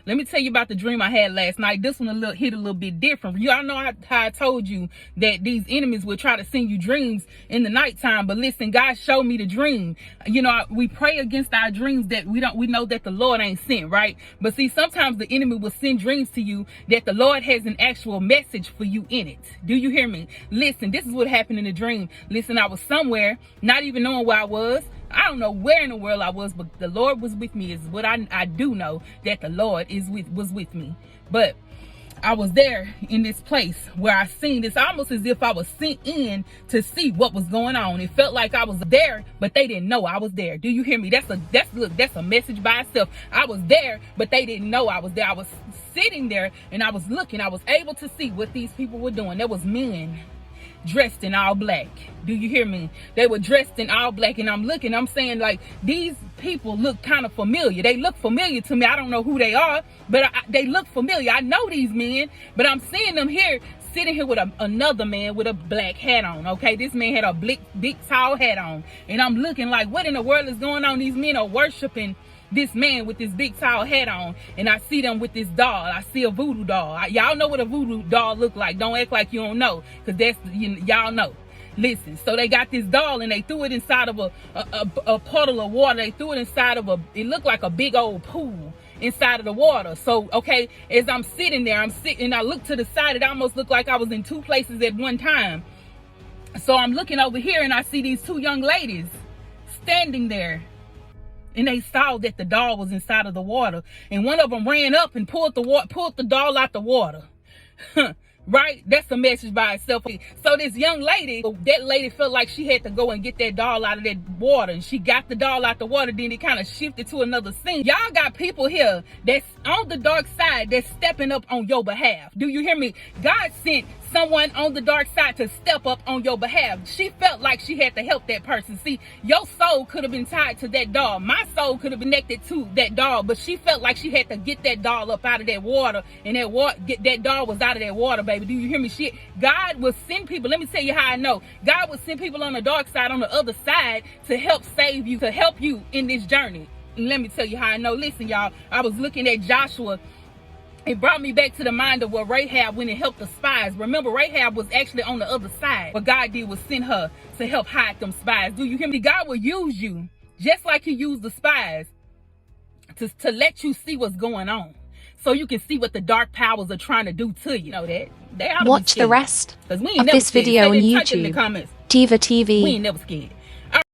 Let me tell you about the dream I had last night. This one hit a little bit different. Y'all know how I told you that these enemies will try to send you dreams in the nighttime. But listen, God showed me the dream. You know, we pray against our dreams that we know that the Lord ain't sent, right? But see, sometimes the enemy will send dreams to you that the Lord has an actual message for you in it. Do you hear me? Listen, this is what happened in the dream. Listen, I was somewhere, not even knowing where I was. I don't know where in the world I was, but the Lord was with me. Is what I do know, that the Lord was with me. But I was there in this place where I seen this almost as if I was sent in to see what was going on. It felt like I was there, but they didn't know I was there. Do you hear me? That's a message by itself. I was there, but they didn't know I was there. I was sitting there and I was looking. I was able to see what these people were doing. There was men dressed in all black. Do you hear me? They were dressed in all black, and I'm looking, I'm saying, like, these people look kind of familiar. They look familiar to me. I don't know who they are, but they look familiar. I know these men, but I'm seeing them here, sitting here with another man with a black hat on. Okay, this man had a big tall hat on, and I'm looking like, what in the world is going on? These men are worshiping this man with this big tall hat on, and I see them with this doll. I see a voodoo doll. Y'all know what a voodoo doll look like. Don't act like you don't know, because that's, y'all know. Listen, so they got this doll and they threw it inside of a puddle of water. They threw it inside of it looked like a big old pool inside of the water. So, okay, as I'm sitting there, and I look to the side, it almost looked like I was in two places at one time. So I'm looking over here and I see these two young ladies standing there. And they saw that the doll was inside of the water. And one of them ran up and pulled the doll out the water. Right? That's a message by itself. So this young lady, that lady felt like she had to go and get that doll out of that water. And she got the doll out the water. Then it kind of shifted to another scene. Y'all got people here that's on the dark side that's stepping up on your behalf. Do you hear me? God sent someone on the dark side to step up on your behalf. She felt like she had to help that person. See, your soul could have been tied to that doll. My soul could have been connected to that doll, but she felt like she had to get that doll up out of that water, and that doll was out of that water, baby. Do you hear me? God will send people. Let me tell you how I know. God will send people on the dark side, on the other side, to help save you, to help you in this journey. And let me tell you how I know. Listen, y'all, I was looking at Joshua. It brought me back to the mind of what Rahab went and helped the spies. Remember, Rahab was actually on the other side. What God did was send her to help hide them spies. Do you hear me? God will use you just like he used the spies to let you see what's going on, so you can see what the dark powers are trying to do to you. You know that? Watch the rest of this video on YouTube. DivaTV. We ain't never scared.